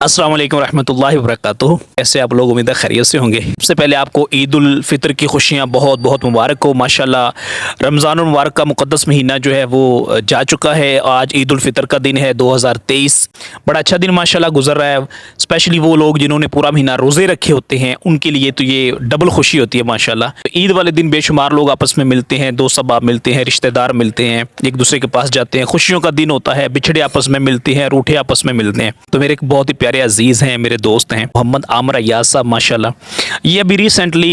अस्सलाम वालेकुम रहमतुल्लाहि व बरकातुहू। कैसे आप लोग, उम्मीद है खैरियत से होंगे। सबसे पहले आपको ईद उल फितर की खुशियाँ बहुत बहुत मुबारक हो। माशाल्लाह रमज़ानुल मुबारक का मुक़द्दस महीना जो है वो जा चुका है। आज ईद उल फितर का दिन है 2023। बड़ा अच्छा दिन माशाल्लाह गुजर रहा है। स्पेशली वो लोग जिन्होंने पूरा महीना रोज़े रखे होते हैं उनके लिए तो ये डबल खुशी होती है माशाल्लाह। ईद वाले दिन बेशुमार लोग आपस में मिलते हैं, दोस्त अहबाब मिलते हैं, रिश्तेदार मिलते हैं, एक दूसरे के पास जाते हैं। खुशियों का दिन होता है, बिछड़े आपस में मिलते हैं, रूठे आपस में मिलते हैं। तो मेरे एक बहुत ही प्यारे अजीज़ हैं, मेरे दोस्त हैं मोहम्मद आमिर अय्याज साहब माशाल्लाह। ये अभी रिसेंटली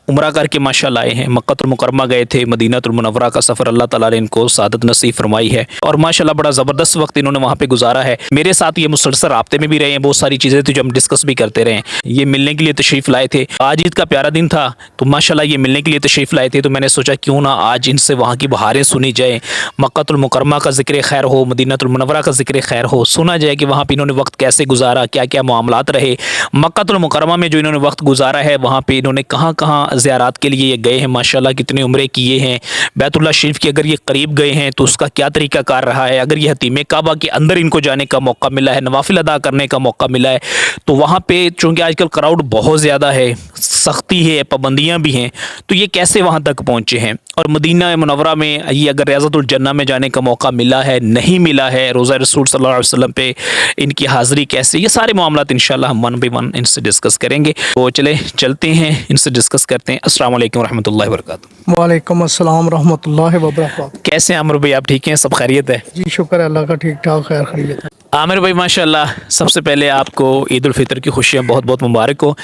उम्रा करके माशाल्लाह आए हैं। मक्कातुल मुकर्रमा गए थे, मदीनातुल मुनव्वरा का सफ़र अल्लाह ताला ने इनको सादत नसीब फरमाई है और माशाल्लाह बड़ा ज़बरदस्त वक्त इन्होंने वहाँ पे गुजारा है। मेरे साथ ये मुसलसल राब्ते में भी रहे हैं, बहुत सारी चीज़ें थी जो हम डिस्कस भी करते रहे। ये मिलने के लिए तशरीफ़ लाए थे। आज ईद का प्यारा दिन था तो माशाल्लाह ये मिलने के लिए तशरीफ़ लाए थे, तो मैंने सोचा क्यों ना आज इनसे वहाँ की बहारें सुनी जाए, मक्कातुल मुकर्रमा का ज़िक्र खैर हो, मदीनातुल मुनव्वरा का ज़िक्र खैर हो, सुना जाए कि वहाँ पे इन्होंने वक्त कैसे गुजारा, क्या क्या मामलात रहे। मक्कातुल मुकर्रमा में जो इन्होंने वक्त गुजारा है वहाँ पे इन्होंने कहाँ कहाँ ज़ियारत के लिए ये गए हैं, माशाल्लाह कितने उम्रे किए हैं। बैतुल्लाह शरीफ के अगर ये करीब गए हैं तो उसका क्या तरीक़ाकार रहा है। अगर ये हतीम काबा के अंदर इनको जाने का मौका मिला है, नवाफिल अदा करने का मौका मिला है, तो वहाँ पे चूँकि आजकल क्राउड बहुत ज़्यादा है, सख्ती है, पाबंदियाँ भी हैं, तो ये कैसे वहाँ तक पहुँचे हैं। और मदीना मुनव्वरा में ये अगर रियाज़तुल जन्नह में जाने का मौका मिला है, नहीं मिला है, रोज़ा रसूल सल्लल्लाहु अलैहि वसल्लम पे इनकी हाज़िरी कैसे, ये सारे मामलात इंशाल्लाह हम वन बाय वन इनसे डिस्कस करेंगे। तो चलते हैं इनसे डिस्कस करते हैं। अस्सलाम वालेकुम रहमतुल्लाहि व बरकातुहू। वालेकुम अस्सलाम रहमतुल्लाहि व बरकातुहू। कैसे हैं आमिर भाई, आप ठीक हैं, सब खैरियत है? जी शुक्र है अल्लाह का, ठीक ठाक खैर खैरियत है। आमिर भाई माशाल्लाह सबसे पहले आपको ईद उल फितर की खुशियाँ बहुत बहुत मुबारक हो।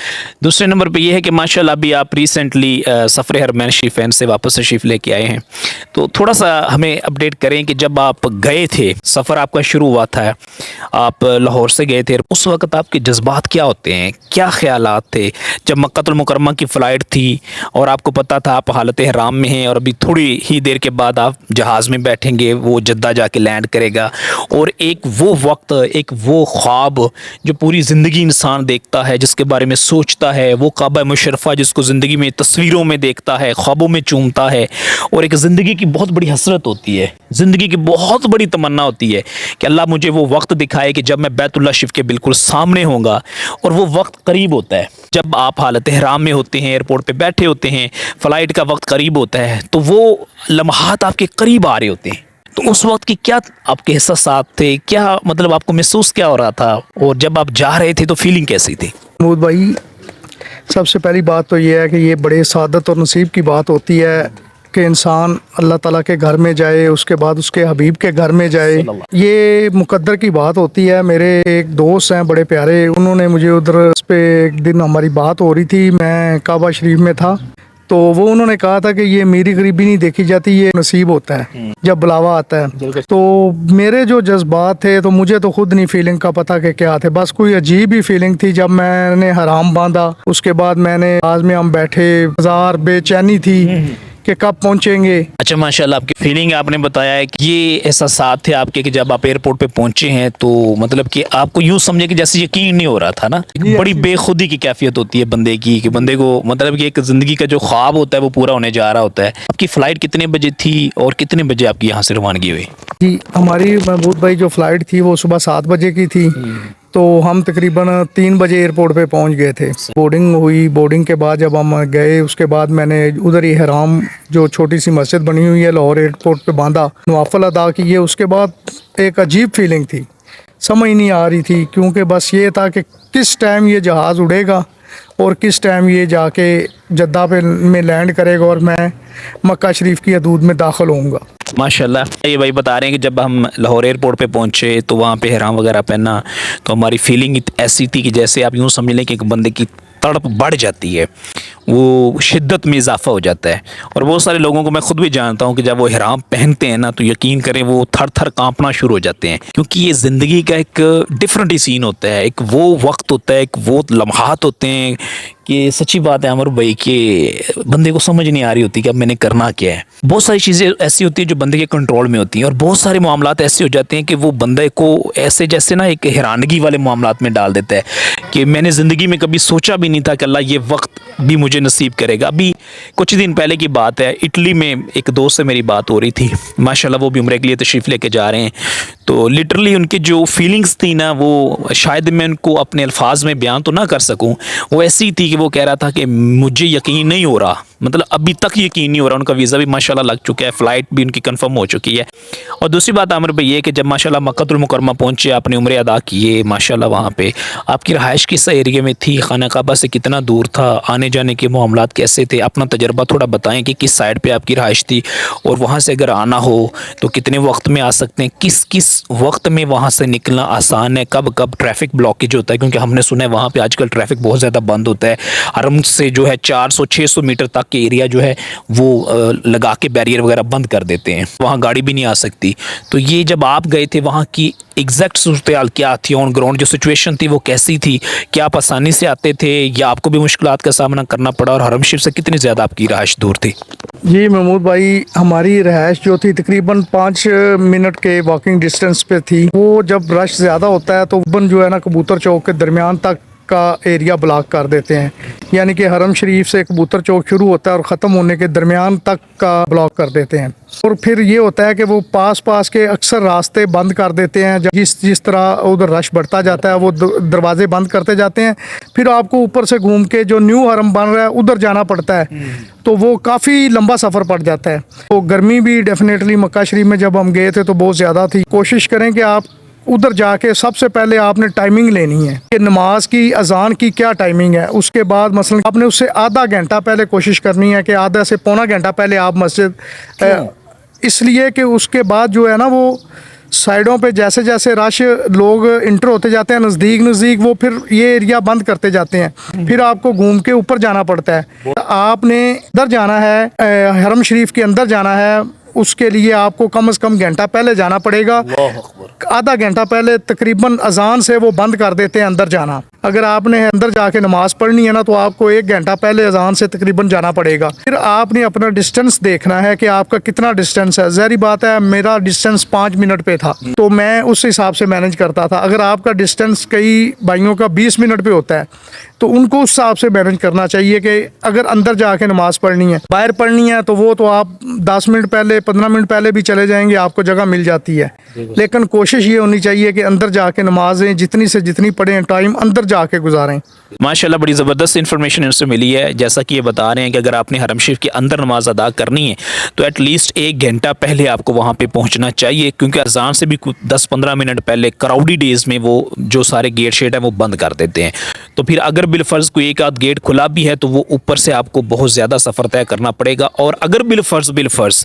दूसरे नंबर पे ये है कि माशाल्लाह अभी आप रिसेंटली सफ़र हरमैन शरीफैन से वापस तशरीफ़ लेके आए हैं, तो थोड़ा सा हमें अपडेट करें कि जब आप गए थे, सफ़र आपका शुरू हुआ था, आप लाहौर से गए थे, उस वक्त आपके जज्बात क्या होते हैं, क्या ख्यालात थे जब मक्कातुल मुकर्रमा की फ़्लाइट थी और आपको पता था आप हालत हराम में हैं और अभी थोड़ी ही देर के बाद आप जहाज़ में बैठेंगे, वो जद्दा जाके लैंड करेगा, और एक वो वक्त, एक वो ख्वाब जो पूरी ज़िंदगी इंसान देखता है, जिसके बारे में सोचता है, वो काबा मुशर्रफा जिसको ज़िंदगी में तस्वीरों में देखता है, ख्वाबों में चूमता है, और एक ज़िंदगी की बहुत बड़ी हसरत होती है, ज़िंदगी की बहुत बड़ी तमन्ना होती है कि अल्लाह मुझे वो वक्त दिखाए कि जब मैं बैतुल्लाह शरीफ के बिल्कुल सामने होऊंगा। और वो वक्त करीब होता है जब आप हालत हराम में होते हैं, एयरपोर्ट पे बैठे होते हैं, फ़्लाइट का वक्त करीब होता है, तो वो लम्हात आपके करीब आ रहे होते हैं। तो उस वक्त की क्या आपके एहसास थे, क्या मतलब आपको महसूस क्या हो रहा था, और जब आप जा रहे थे तो फीलिंग कैसी थी? महमूद भाई, सबसे पहली बात तो ये है कि ये बड़े सादत और नसीब की बात होती है कि इंसान अल्लाह ताला के घर में जाए, उसके बाद उसके हबीब के घर में जाए। ये मुकद्दर की बात होती है। मेरे एक दोस्त हैं बड़े प्यारे, उन्होंने मुझे उधर उस पे एक दिन हमारी बात हो रही थी, मैं काबा शरीफ में था, तो वो उन्होंने कहा था कि ये मेरी गरीबी नहीं देखी जाती, ये नसीब होता है जब बुलावा आता है। तो मेरे जो जज्बात थे, तो मुझे तो खुद नहीं फीलिंग का पता कि क्या थे, बस कोई अजीब ही फीलिंग थी। जब मैंने हराम बांधा, उसके बाद मैंने आज में हम बैठे, हजार बेचैनी थी कि कब पहुंचेंगे। अच्छा माशाल्लाह, आपकी फीलिंग आपने बताया है कि ये एहसास थे आपके कि जब आप एयरपोर्ट पे पहुंचे हैं तो मतलब कि आपको यूँ समझे कि जैसे यकीन नहीं हो रहा था ना। बड़ी बेखुदी की कैफियत होती है बंदे की, कि बंदे को मतलब कि एक ज़िंदगी का जो ख्वाब होता है वो पूरा होने जा रहा होता है। आपकी फ़्लाइट कितने बजे थी और कितने बजे आपकी यहाँ से रवानगी हुई? जी, हमारी महमूद भाई जो फ़्लाइट थी वो सुबह 7 बजे की थी, तो हम तकरीबन 3 बजे एयरपोर्ट पे पहुंच गए थे। बोर्डिंग हुई, बोर्डिंग के बाद जब हम गए, उसके बाद मैंने उधर ही हराम जो छोटी सी मस्जिद बनी हुई है लाहौर एयरपोर्ट पे बांधा, नवाफिल अदा किए। उसके बाद एक अजीब फीलिंग थी, समझ नहीं आ रही थी, क्योंकि बस ये था कि किस टाइम ये जहाज़ उड़ेगा और किस टाइम ये जाके जद्दा पे में लैंड करेगा और मैं मक्का शरीफ की हदूद में दाखिल होऊंगा। माशाल्लाह, ये भाई बता रहे हैं कि जब हम लाहौर एयरपोर्ट पे पहुंचे तो वहाँ पे हराम वगैरह पहना, तो हमारी फीलिंग ऐसी थी कि जैसे आप यूँ समझ लें कि एक बंदे की तड़प बढ़ जाती है, वो शिद्दत में इजाफा हो जाता है। और बहुत सारे लोगों को मैं खुद भी जानता हूँ कि जब वो हिराम पहनते हैं ना, तो यकीन करें वो थर थर कांपना शुरू हो जाते हैं, क्योंकि ये ज़िंदगी का एक डिफरेंट ही सीन होता है, एक वो वक्त होता है, एक वो लम्हात होते हैं कि सच्ची बात है अमर भाई कि बंदे को समझ नहीं आ रही होती कि अब मैंने करना क्या है। बहुत सारी चीज़ें ऐसी होती हैं जो बंदे के कंट्रोल में होती हैं, और बहुत सारे मामलात ऐसे हो जाते हैं कि वो बंदे को ऐसे जैसे ना एक हैरानगी वाले मामलात में डाल देता है कि मैंने ज़िंदगी में कभी सोचा भी नहीं था कि अल्लाह ये वक्त भी मुझे नसीब करेगा। अभी कुछ दिन पहले की बात है, इटली में एक दोस्त से मेरी बात हो रही थी, माशाल्लाह वो भी उम्रे के लिए तशरीफ़ लेके जा रहे हैं। तो लिटरली उनकी जो फीलिंग्स थी ना, वो शायद मैं उनको अपने अल्फाज में बयान तो ना कर सकूं, वो ऐसी थी कि वो कह रहा था कि मुझे यकीन नहीं हो रहा, मतलब अभी तक यकीन नहीं हो रहा। उनका वीज़ा भी माशाल्लाह लग चुका है, फ़्लाइट भी उनकी कंफर्म हो चुकी है। और दूसरी बात आमिर भाई ये कि जब माशाल्लाह मक्कातुल मुकर्रमा पहुँचे, आपने उम्रे अदा किए माशाल्लाह, वहाँ पे आपकी रहाइश किस एरिया में थी, खाना काबा से कितना दूर था, आने जाने के मामलात कैसे थे, अपना तजर्बा थोड़ा बताएं कि किस साइड पे आपकी रहाइश थी, और वहाँ से अगर आना हो तो कितने वक्त में आ सकते हैं, किस किस वक्त में वहाँ से निकलना आसान है, कब कब ट्रैफिक ब्लॉकेज होता है, क्योंकि हमने सुना है वहाँ पे आजकल ट्रैफिक बहुत ज़्यादा बंद होता है। हरम से जो है 400-600 मीटर तक के एरिया जो है वो लगा के बैरियर वगैरह बंद कर देते हैं, वहाँ गाड़ी भी नहीं आ सकती। तो ये जब आप गए थे वहाँ की एग्जैक्ट सूरत हाल क्या थी, ऑन ग्राउंड जो सिचुएशन थी वो कैसी थी, क्या आप आसानी से आते थे या आपको भी मुश्किलात का सामना करना पड़ा, और हरम शरीफ से कितनी ज़्यादा आपकी रहाइश दूर थी? जी महमूद भाई, हमारी रहाइश जो थी तकरीबन 5 मिनट के वॉकिंग डिस्टेंस पे थी। वो जब रश ज़्यादा होता है तो बन जो है ना कबूतर चौक के दरमियान तक का एरिया ब्लॉक कर देते हैं, यानी कि हरम शरीफ से कबूतर चौक शुरू होता है और ख़त्म होने के दरमियान तक का ब्लॉक कर देते हैं। और फिर ये होता है कि वो पास पास के अक्सर रास्ते बंद कर देते हैं। जब जिस तरह उधर रश बढ़ता जाता है वो दरवाजे बंद करते जाते हैं। फिर आपको ऊपर से घूम के जो न्यू हरम बन रहा है उधर जाना पड़ता है, तो वो काफ़ी लंबा सफ़र पड़ जाता है। तो गर्मी भी डेफिनेटली मक्का शरीफ में जब हम गए थे तो बहुत ज़्यादा थी। कोशिश करें कि आप उधर जाके सबसे पहले आपने टाइमिंग लेनी है कि नमाज की अजान की क्या टाइमिंग है। उसके बाद मसलन आपने उससे आधा घंटा पहले कोशिश करनी है कि आधा से पौना घंटा पहले आप मस्जिद, इसलिए कि उसके बाद जो है ना वो साइडों पे जैसे जैसे रश लोग इंटर होते जाते हैं नज़दीक नज़दीक, वो फिर ये एरिया बंद करते जाते हैं। फिर आपको घूम के ऊपर जाना पड़ता है। आपने अंदर जाना है, हरम शरीफ के अंदर जाना है, उसके लिए आपको कम से कम घंटा पहले जाना पड़ेगा। आधा घंटा पहले तकरीबन अजान से वो बंद कर देते हैं अंदर जाना। अगर आपने अंदर जाके नमाज पढ़नी है ना तो आपको 1 घंटा पहले अजान से तकरीबन जाना पड़ेगा। फिर आपने अपना डिस्टेंस देखना है कि आपका कितना डिस्टेंस है। ज़ाहिर बात है मेरा डिस्टेंस 5 मिनट पे था तो मैं उस हिसाब से मैनेज करता था। अगर आपका डिस्टेंस कई भाइयों का 20 मिनट पे होता है तो उनको उस हिसाब से मैनेज करना चाहिए कि अगर अंदर जाके नमाज पढ़नी है, बाहर पढ़नी है तो वो तो आप 10 मिनट पहले 15 मिनट पहले भी चले जाएंगे, आपको जगह मिल जाती है। लेकिन कोशिश ये होनी चाहिए कि अंदर जाके नमाजें जितनी से जितनी पढ़ें टाइम अंदर जाके गुजारें। माशाल्लाह बड़ी ज़बरदस्त इन्फॉर्मेशन इनसे मिली है। जैसा कि ये बता रहे हैं कि अगर आपने हरम शरीफ के अंदर नमाज अदा करनी है तो एटलीस्ट 1 घंटा पहले आपको वहाँ पे पहुँचना चाहिए, क्योंकि अजान से भी 10-15 मिनट पहले क्राउडी डेज़ में वो जो सारे गेट शेट हैं वो बंद कर देते हैं। तो फिर अगर बिलफर्ज कोई एक आध गेट खुला भी है तो वो ऊपर से आपको बहुत ज़्यादा सफ़र तय करना पड़ेगा। और अगर बिलफर्ज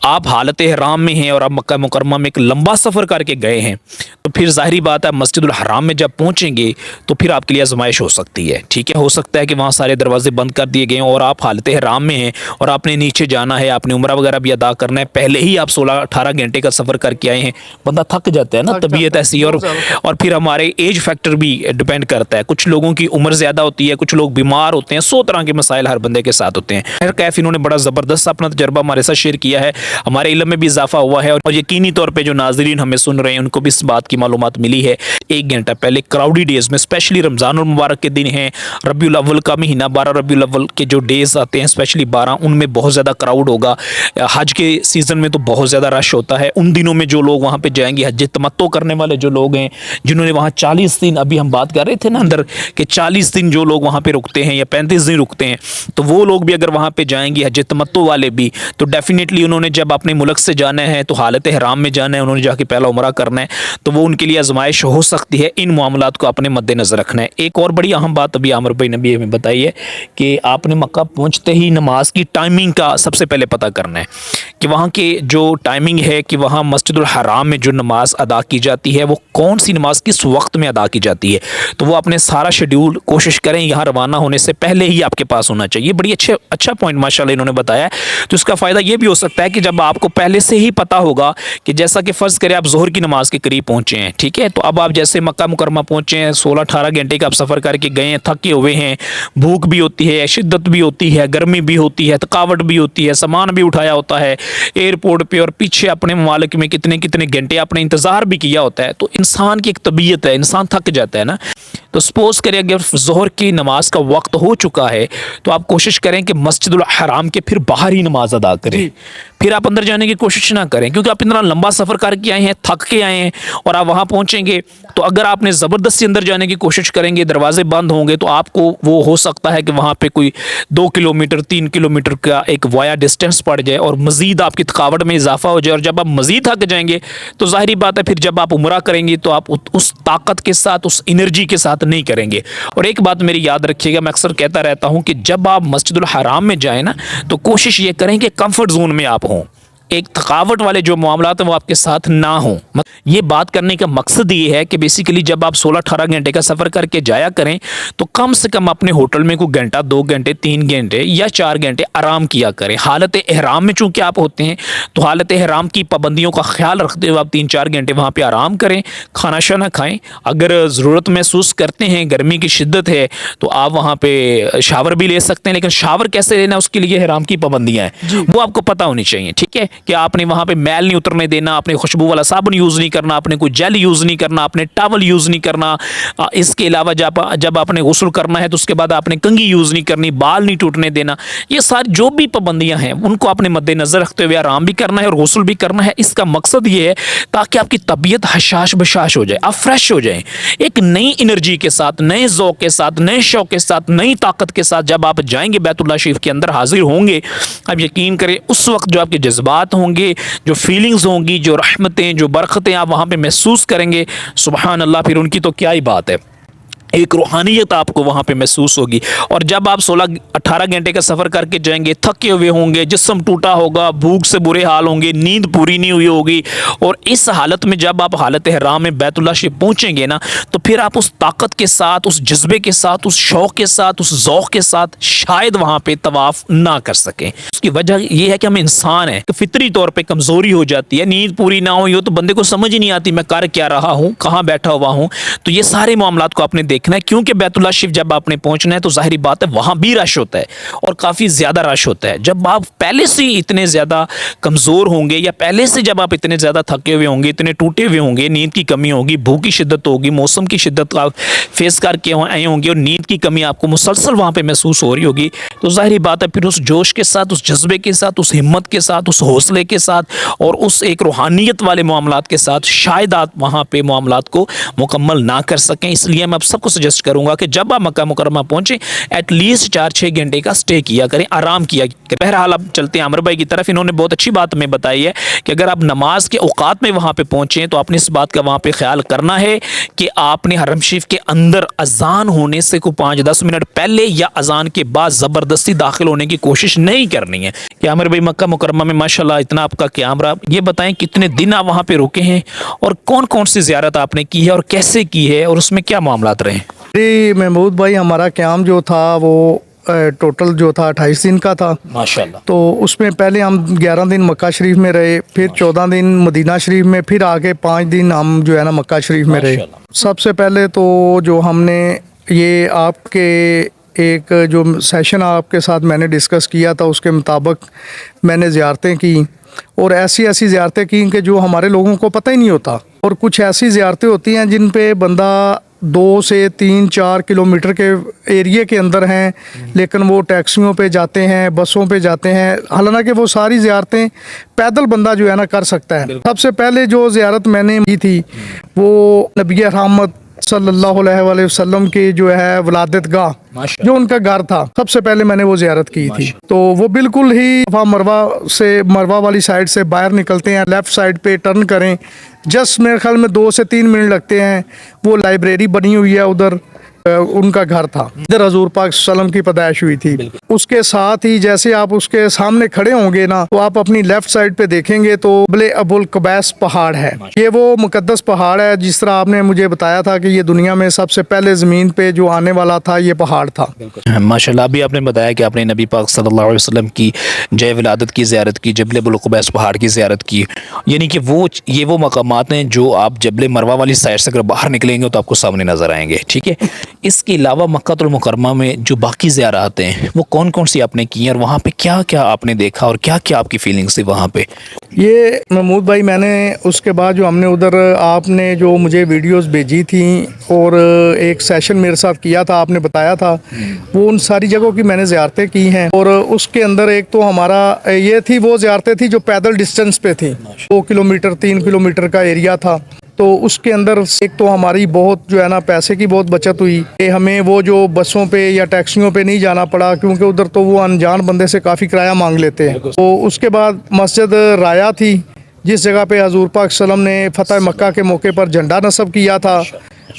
आप हालत हराम में हैं और आप मक्का मुकरमा में एक लंबा सफ़र करके गए हैं तो फिर ज़ाहिरी बात है मस्जिदुल हराम में जब पहुँचेंगे तो फिर आपके लिए आजमाइश हो सकती है। ठीक है, हो सकता है कि वहाँ सारे दरवाजे बंद कर दिए गए और आप हालत हराम में हैं और आपने नीचे जाना है, आपने उम्रा वगैरह भी अदा करना है, पहले ही आप 16-18 घंटे का सफ़र करके आए हैं, बंदा थक जाता है ना, तबीयत ऐसी। और फिर हमारे एज फैक्टर भी डिपेंड करता है। कुछ लोगों की उम्र ज़्यादा होती है, कुछ लोग बीमार होते हैं, 100 तरह के मसाइल हर बंदे के साथ होते हैं। खैर कैफ इन्होंने बड़ा ज़बरदस्त अपना तजर्बा हमारे साथ शेयर किया है, हमारे इल्म में भी इजाफा हुआ है और यकीनी तौर पर जो नाज़रीन हमें सुन रहे हैं उनको भी इस बात की मालूमात मिली है। 1 घंटा पहले क्राउडी डेज़ में, स्पेशली रमज़ान मुबारक के दिन हैं, रबीउल अव्वल का महीना, 12 रबीउल अव्वल के जो डेज़ आते हैं स्पेशली 12, उनमें बहुत ज़्यादा क्राउड होगा। हज के सीज़न में तो बहुत ज़्यादा रश होता है। उन दिनों में जो लोग वहाँ पे जाएंगे, हज तमत्तो करने वाले जो लोग हैं, जिन्होंने वहाँ 40 दिन, अभी हम बात कर रहे थे ना अंदर कि 40 दिन जो लोग वहाँ पे रुकते हैं या 35 दिन रुकते हैं, तो वो लोग भी अगर वहाँ पे जाएंगे, हज तमत्तो वाले भी, तो डेफिनेटली उन्होंने जब अपने मुल्क से जाना है तो हालत हराम में जाना है, उन्होंने जाके पहला उम्रा करना है, तो वो उनके लिए आजमाइश हो सकती है। इन मामलात को अपने मद्देनज़र रखना है। एक और बड़ी अहम बात अभी आमिर भाई ने भी हमें बताई है कि आपने मक्का पहुंचते ही नमाज की टाइमिंग का सबसे पहले पता करना है कि वहाँ के जो टाइमिंग है कि वहाँ मस्जिदुल हराम में जो नमाज अदा की जाती है वो कौन सी नमाज किस वक्त में अदा की जाती है। तो वो अपने सारा शेड्यूल कोशिश करें यहाँ रवाना होने से पहले ही आपके पास होना चाहिए। बड़ी अच्छा पॉइंट माशाल्लाह इन्होंने बताया है। तो इसका फ़ायदा ये भी हो सकता है कि जब आपको पहले से ही पता होगा कि जैसा कि फ़र्ज़ करें आप ज़ोहर की नमाज के करीब पहुँचे हैं, ठीक है, तो अब आप जैसे मक्का मुकरमा पहुँचे हैं, 16-18 घंटे का आप सफ़र करके गए हैं, थके हुए हैं, भूख भी होती है, शिद्दत भी होती है, गर्मी भी होती है, थकावट भी होती है, सामान भी उठाया होता है एयरपोर्ट पे और पीछे अपने ममालिक में कितने कितने घंटे आपने इंतज़ार भी किया होता है, तो इंसान की एक तबीयत है, इंसान थक जाता है ना। तो सपोज करें अगर ज़ोहर की नमाज का वक्त हो चुका है तो आप कोशिश करें कि मस्जिदुल हराम के फिर बाहर ही नमाज अदा करें, फिर आप अंदर जाने की कोशिश ना करें, क्योंकि आप इतना लंबा सफ़र करके आए हैं, थक के आए हैं और आप वहाँ पहुँचेंगे तो अगर आपने ज़बरदस्ती अंदर जाने की कोशिश करेंगे, दरवाजे बंद होंगे तो आपको वो हो सकता है कि वहाँ पे कोई 2 किलोमीटर 3 किलोमीटर का एक वाया डिस्टेंस पड़ जाए और मज़ीद आपकी थकावट में इजाफा हो जाए, और जब आप मज़ीद थक जाएंगे तो ज़ाहिरी बात है फिर जब आप उम्रा करेंगे तो आप उस ताकत के साथ, उस एनर्जी के साथ नहीं करेंगे। और एक बात मेरी याद रखिएगा, मैं अक्सर कहता रहता हूँ कि जब आप मस्जिदुल हराम में जाएँ ना तो कोशिश ये करें कि कंफर्ट जोन में आप हों, एक थकावट वाले जो मामलात हैं वो आपके साथ ना हो। ये बात करने का मकसद ये है कि बेसिकली जब आप 16-18 घंटे का सफ़र करके जाया करें तो कम से कम अपने होटल में कोई घंटा 2 घंटे 3 घंटे या 4 घंटे आराम किया करें। हालत एहराम में चूँकि आप होते हैं तो हालत एहराम की पाबंदियों का ख्याल रखते हुए आप 3-4 घंटे वहाँ पर आराम करें, खाना शाना खाएँ। अगर ज़रूरत महसूस करते हैं, गर्मी की शिद्दत है तो आप वहाँ पर शावर भी ले सकते हैं, लेकिन शावर कैसे लेना उसके लिए एहराम की पाबंदियाँ हैं वो आपको पता होनी चाहिए। ठीक है कि आपने वहाँ पे मैल नहीं उतरने देना, आपने खुशबू वाला साबुन यूज़ नहीं करना, आपने कोई जेल यूज़ नहीं करना, आपने टॉवल यूज़ नहीं करना। इसके अलावा जब आपने गुस्ल करना है तो उसके बाद आपने कंघी यूज़ नहीं करनी, बाल नहीं टूटने देना। ये सारी जो भी पाबंदियाँ हैं उनको आपने मद्देनज़र रखते हुए आराम भी करना है और गुस्ल भी करना है। इसका मकसद ये है ताकि आपकी तबीयत हशाश बशाश हो जाए, आप फ्रेश हो जाएँ, एक नई एनर्जी के साथ, नए ज़ौक़ के साथ, नए शौक़ के साथ, नई ताकत के साथ जब आप जाएंगे बैतुल्लाह शरीफ के अंदर हाजिर होंगे, आप यकीन करें उस वक्त जो आपके जज्बात होंगे, जो फीलिंग्स होंगी, जो रहमतें, जो बरकतें आप वहाँ पे महसूस करेंगे, सुभान अल्लाह, फिर उनकी तो क्या ही बात है। एक रूहानियत आपको वहाँ पे महसूस होगी। और जब आप 16-18 घंटे का सफ़र करके जाएंगे, थके हुए होंगे, जिस्म टूटा होगा, भूख से बुरे हाल होंगे, नींद पूरी नहीं हुई होगी, और इस हालत में जब आप हालत ihram में बैतुल्लाह शरीफ पहुँचेंगे ना तो फिर आप उस ताकत के साथ, उस जज्बे के साथ, उस शौक़ के साथ, उस ज़ौक़ के साथ शायद वहाँ पर तवाफ़ ना कर सकें। उसकी वजह यह है कि हम इंसान हैं, तो फितरी तौर पर कमज़ोरी हो जाती है। नींद पूरी ना हुई हो तो बंदे को समझ ही नहीं आती मैं कर क्या रहा हूँ, कहाँ बैठा हुआ हूँ। तो ये सारे मामलात को आपने देखना है, क्योंकि बैतुल्लाह शरीफ जब आपने पहुंचना है तो जाहिर बात है वहां भी रश होता है और काफ़ी ज़्यादा रश होता है। जब आप पहले से इतने ज़्यादा कमज़ोर होंगे या पहले से जब आप इतने ज़्यादा थके हुए होंगे, इतने टूटे हुए होंगे, नींद की कमी होगी, भूख की शिद्दत होगी, मौसम की शिद्दत आप फेस करके आए होंगे और नींद की कमी आपको मुसलसल वहाँ पर महसूस हो रही होगी, तो जाहिर बात है फिर उस जोश के साथ, उस जज्बे के साथ, उस हिम्मत के साथ, उस हौसले के साथ और उस एक रूहानियत वाले मामलात के साथ शायद आप वहाँ पर मामलात को मुकम्मल ना कर सकें। इसलिए मैं आप सबको सजेस्ट करूँगा कि जब आप मक्का मुकर्रमा पहुंचे एटलीस्ट 4-6 घंटे का स्टे किया करें, आराम किया करें। बहरहाल अब चलते हैं आमिर भाई की तरफ। इन्होंने बहुत अच्छी बात हमें बताई है कि अगर आप नमाज के औकात में वहां पे पहुंचे तो आपने इस बात का वहां पे ख्याल करना है कि आपने हरम शरीफ के अंदर अजान होने से को 5-10 मिनट पहले या अजान के बाद ज़बरदस्ती दाखिल होने की कोशिश नहीं करनी है। कि आमिर भाई मक्का मुकर्रमा में माशाल्लाह इतना आपका क़याम रहा, ये बताएं कितने दिन आप वहाँ पे रुके हैं और कौन कौन सी ज़ियारत आपने की है और कैसे की है और उसमें क्या मामलात रहे? जी महमूद भाई, हमारा क़याम जो था वो टोटल जो था 28 दिन का था माशाल्लाह। तो उसमें पहले हम 11 दिन मक्का शरीफ में रहे, फिर 14 दिन मदीना शरीफ में, फिर आगे 5 दिन हम जो है ना मक्का शरीफ में रहे। सबसे पहले तो जो हमने ये आपके एक जो सेशन आपके साथ मैंने डिस्कस किया था उसके मुताबिक मैंने ज़ियारतें की और ऐसी ऐसी ज़ियारतें की कि जो हमारे लोगों को पता ही नहीं होता, और कुछ ऐसी ज़ियारतें होती हैं जिन पे बंदा 2 से 3-4 किलोमीटर के एरिए के अंदर हैं लेकिन वो टैक्सियों पे जाते हैं, बसों पे जाते हैं, हालांकि वो सारी ज़ियारतें पैदल बंदा जो है ना कर सकता है। सबसे पहले जो ज़ियारत मैंने की थी वो नबी रहमत सल्लल्लाहु अलैहि वसल्लम की जो है वलादत गाह, जो उनका घर था, सबसे पहले मैंने वो ज़ियारत की थी। तो वो बिल्कुल ही मरवा वाली साइड से बाहर निकलते हैं, लेफ़्ट साइड पे टर्न करें, जस्ट मेरे ख्याल में 2 से 3 मिनट लगते हैं। वो लाइब्रेरी बनी हुई है, उधर उनका घर था, इधर हजूर पाक सल्लम की पैदाइश हुई थी। उसके साथ ही जैसे आप उसके सामने खड़े होंगे ना तो आप अपनी लेफ्ट साइड पे देखेंगे तो जबल अबुल कबैस पहाड़ है। ये वो मुकद्दस पहाड़ है जिस तरह आपने मुझे बताया था कि ये दुनिया में सबसे पहले ज़मीन पे जो आने वाला था ये पहाड़ था। माशाल्लाह, अभी आपने बताया कि आपने नबी पाक सल्लल्लाहु अलैहि वसल्लम की जय विलादत की ज़ियारत की, जबल अबुल कबैस पहाड़ की ज़ियारत की, यानी कि वो मकामात हैं जो आप जबल मरवा वाली साइड से अगर बाहर निकलेंगे तो आपको सामने नज़र आएंगे। ठीक है, इसके अलावा मक्कातुल मुकर्रमा में जो बाकी ज़ियारात हैं वो कौन कौन सी आपने की और वहाँ पे क्या क्या आपने देखा और क्या क्या आपकी फीलिंग्स थी वहाँ पे? ये महमूद भाई, मैंने उसके बाद जो हमने उधर आपने जो मुझे वीडियोस भेजी थी और एक सेशन मेरे साथ किया था, आपने बताया था, वो उन सारी जगहों की मैंने ज़ियारतें की हैं। और उसके अंदर एक तो हमारा ये थी, वो ज़ियारतें थी जो पैदल डिस्टेंस पे थी, 2 किलोमीटर 3 किलोमीटर का एरिया था। तो उसके अंदर एक तो हमारी बहुत जो है ना पैसे की बहुत बचत हुई कि हमें वो जो बसों पे या टैक्सियों पे नहीं जाना पड़ा, क्योंकि उधर तो वो अनजान बंदे से काफ़ी किराया मांग लेते हैं। तो उसके बाद मस्जिद राया थी, जिस जगह पे हजूर पाक सल्लम ने फतह मक्का के मौके पर झंडा नस्ब किया था,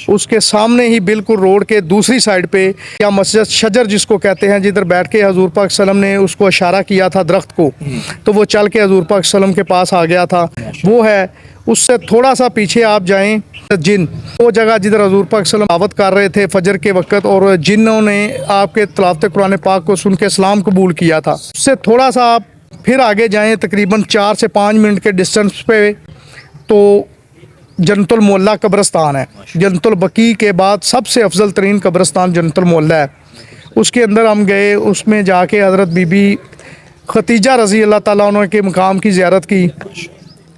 उसके सामने ही बिल्कुल रोड के दूसरी साइड पे या मस्जिद शजर जिसको कहते हैं, जिधर बैठ के हजूर पाक सल्लम ने उसको इशारा किया था दरख्त को, तो वो चल के हजूर पाक सल्लम के पास आ गया था, वो है। उससे थोड़ा सा पीछे आप जाएं, जिन वो जगह जिधर हजूर पाक सल्लम दावत कर रहे थे फजर के वक़्त, और जिन्हों ने आपके तिलावत कुरान पाक को सुन के इस्लाम कबूल किया था, उससे थोड़ा सा आप फिर आगे जाएं, तकरीबन 4 से 5 मिनट के डिस्टेंस पे तो जन्नतुल मोहल्ला कब्रिस्तान है। जन्नतुल बकी के बाद सबसे अफजल तरीन कब्रिस्तान जन्नतुल मोहल्ला है। उसके अंदर हम गए, उसमें जाके हज़रत बीबी खतीजा रज़ी अल्लाह ताला अन्हा के मकाम की ज़ियारत की,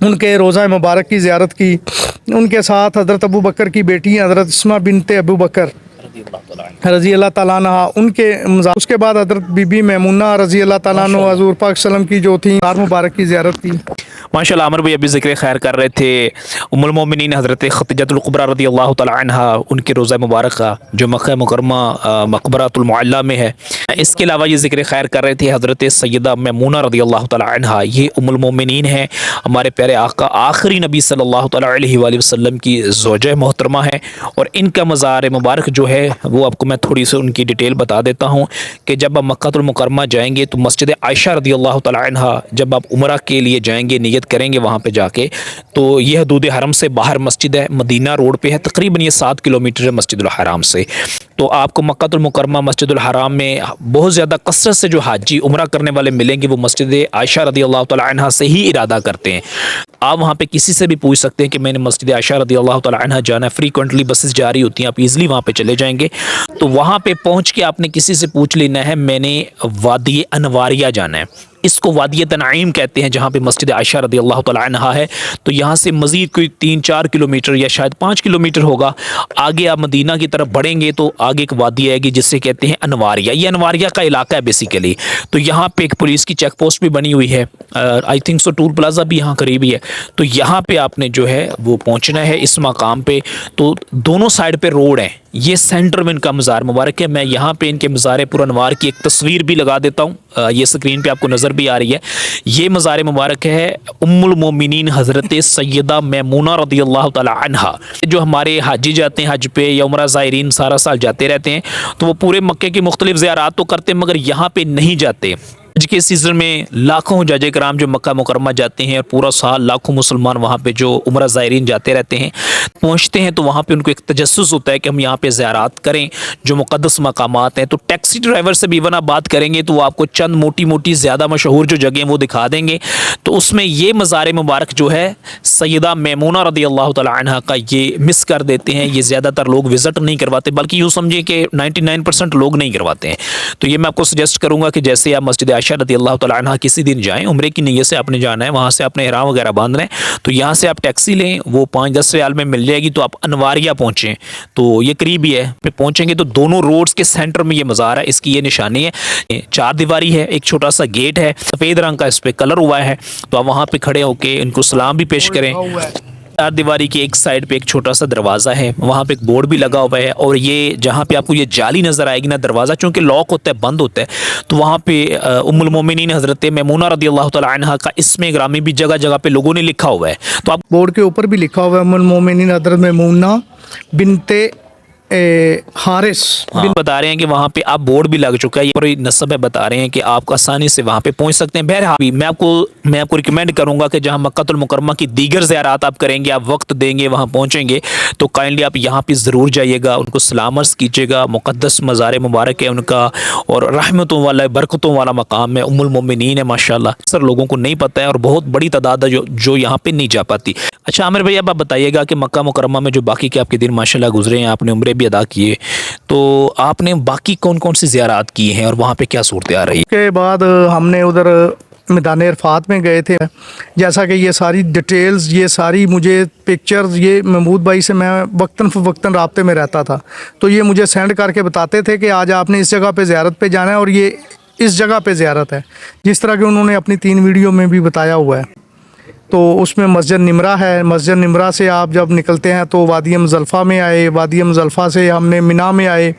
उनके रोज़ा मुबारक की ज़ियारत की। उनके साथ हज़रत अबू बकर की बेटी हज़रत इस्मा बिनते अबू बकर रज़ी अल्लाह ताला अन्हा, उनके उसके बाद हज़रत बीबी मैमुना रज़ी अल्लाह ताला अन्हा हज़ूर पाक सल्लम की जो थी कार मुबारक की ज़ियारत की। माशाल्लाह आमिर भाई अभी ज़िक्र खैर कर रहे थे उम्मुल मोमिनीन हज़रत खतीजतुल कुबरा रज़ी अल्लाह ताला अन्हा, उनके रोज़ा मुबारक का जो मक्का मुकरमा मकबरतुल मुअल्ला में है। इसके अलावा ये ज़िक्र खैर कर रहे थे हज़रत सैयदा मैमुना रज़ी अल्लाह ताला अन्हा, ये उम्मुल मोमिनीन है, हमारे प्यारे आका आखिरी नबी सल्लल्लाहु ताला अलैहि वसल्लम की ज़ौजा मोहतरमा है। और इनका मज़ार मुबारक जो है वो आपको मैं थोड़ी सी उनकी डिटेल बता देता हूँ कि जब आप मक्कातुल मुकरमा जाएंगे तो मस्जिद आयशा रज़ी अल्लाह ताला अन्हा, जब आप उम्रा के लिए जाएंगे, नियत करेंगे वहाँ पे जाके, तो यह हदूद हरम से बाहर मस्जिद है, मदीना रोड पे है, तकरीबन ये 7 किलोमीटर है मस्जिदुल हराम से। तो आपको मक्कातुल मुकरमा मस्जिदुल हराम में बहुत ज़्यादा कसरत से जो हाजी उम्रा करने वाले मिलेंगे वो मस्जिद आयशा रज़ी अल्लाह ताला अन्हा से ही इरादा करते हैं। आप वहाँ पे किसी से भी पूछ सकते हैं कि मैंने मस्जिद आयशा रज़ी अल्लाह ताला अन्हा जाना है, फ्रीक्वेंटली बसेस जा रही होती हैं, आप इजीली वहाँ पे चले जाएंगे। तो वहाँ पे पहुँच के आपने किसी से पूछ लेना है मैंने वादी अनवारिया जाना है, इसको वादी तनाइम कहते हैं, जहाँ पे मस्जिद आयशा रज़ी अल्लाह ताला अन्हा है। तो यहाँ से मज़ीद कोई 3-4 किलोमीटर या शायद 5 किलोमीटर होगा आगे आप मदीना की तरफ बढ़ेंगे तो आगे एक वादी आएगी जिससे कहते हैं अनवारिया। ये अनवारिया का इलाका है बेसिकली। तो यहाँ पे एक पुलिस की चेक पोस्ट भी बनी हुई है, I think so toll plaza भी यहाँ करीब ही है। तो यहाँ पे आपने जो है वो पहुँचना है इस मकाम पे। तो दोनों साइड पे रोड है, ये सेंटर में इनका मज़ार मुबारक है। मैं यहाँ पे इनके मज़ार पुरअनवार की एक तस्वीर भी लगा देता हूँ, ये स्क्रीन पे आपको नज़र भी आ रही है। ये मज़ार मुबारक है उम्मुल मोमिनीन हज़रत सैयदा मैमुना रज़ी अल्लाह ताला अन्हा। जो हमारे हाजी जाते हैं हज पे या उम्रा ज़ायरीन सारा साल जाते रहते हैं, तो वो पूरे मक्के की मुख्तलिफ ज़ियारात तो करते हैं मगर यहाँ पे नहीं जाते। हज के सीज़न में लाखों हुज्जाज कराम जो मक्का मुकरमा जाते हैं और पूरा साल लाखों मुसलमान वहाँ पे जो उम्रा ज़ायरीन जाते रहते हैं, पहुँचते हैं तो वहाँ पे उनको एक तजस्सुस होता है कि हम यहाँ पे ज़ियारात करें जो मुक़द्दस मकामात हैं। तो टैक्सी ड्राइवर से भी इवन आप बात करेंगे तो वो आपको चंद मोटी मोटी ज़्यादा मशहूर जो जगह वो दिखा देंगे। तो उसमें ये मज़ार मुबारक जो है सैयदा मैमुना रज़ी अल्लाह ताला अन्हा का ये मिस कर देते हैं। ये ज़्यादातर लोग विज़िट नहीं करवाते, बल्कि यूँ समझिए कि 99% लोग नहीं करवाते हैं। तो ये मैं आपको सजेस्ट करूँगा कि जैसे आप मस्जिद आयशा रज़ी अल्लाह ताला अन्हा किसी दिन जाएँ, उम्रे की नीयत से आपने जाना है, वहाँ से आपने इहराम वगैरह बांधना है, तो यहाँ से आप टैक्सी लें, वो 5-10 रियाल में मिल जाएगी। तो आप अनवारिया पहुँचें, तो ये करीब ही है। फिर पहुँचेंगे तो दोनों रोड्स के सेंटर में ये मज़ार है, इसकी ये निशानी है। 4 दीवारी है, एक छोटा सा गेट है, सफ़ेद रंग का इस पर कलर हुआ है। तो आप वहाँ पे खड़े होके इनको सलाम भी पेश करें। 4 दीवारी की एक साइड पे एक छोटा सा दरवाज़ा है, वहाँ पे एक बोर्ड भी लगा हुआ है। और ये जहाँ पे आपको ये जाली नज़र आएगी ना, दरवाज़ा चूँकि लॉक होता है, बंद होता है, तो वहाँ पे उम्मुल मोमिनीन हज़रत मैमुना रज़ी अल्लाह ताला अन्हा का इसमें ग्रामी भी जगह जगह पे लोगों ने लिखा हुआ है। तो आप बोर्ड के ऊपर भी लिखा हुआ है उम्मुल मोमिनीन हज़रत मैमुना बिनते हारिस बता रहे हैं कि वहाँ पे आप बोर्ड भी लग चुका है, ये पूरी नस्ब है, बता रहे हैं कि आप आसानी से वहाँ पे पहुँच सकते हैं। बहरहाल मैं आपको रिकमेंड करूँगा कि जहाँ मक्कातुल मुकरमा की दीगर ज़ियारात आप करेंगे, आप वक्त देंगे, वहाँ पहुँचेंगे, तो काइंडली आप यहाँ पे ज़रूर जाइएगा, उनको सलाम अर्ज़ कीजिएगा। मुक़द्दस मज़ार मुबारक है उनका और रहमतों वाला बरकतों वाला मकाम है, उम्मुल मोमिनीन है माशाल्लाह। अक्सर लोगों को नहीं पता है और बहुत बड़ी तादाद है जो यहाँ पे नहीं जा पाती। अच्छा आमिर भाई अब आप बताइएगा कि मक्का मुकरमा में जो बाकी के आपके दिन माशाल्लाह गुजरे हैं, आपने उम्रे भी अदा किए। तो आपने बाकी कौन कौन सी ज़ियारात की हैं और वहाँ पे क्या सूरत आ रही है? के बाद हमने उधर मैदान अरफात में गए थे। जैसा कि ये सारी डिटेल्स, ये सारी मुझे पिक्चर्स, ये महमूद भाई से मैं वक्तन फ़वक्तन राब्ते में रहता था, तो ये मुझे सेंड करके बताते थे कि आज आपने इस जगह पे ज़ियारत पे जाना है और ये इस जगह पे ज़ियारत है, जिस तरह कि उन्होंने अपनी 3 वीडियो में भी बताया हुआ है। तो उसमें मस्जिद निमरा है। मस्जिद निमरा से आप जब निकलते हैं तो वादी मुज़ल्फ़ा में आए, वादी मुज़ल्फ़ा से हमने मिना में आए,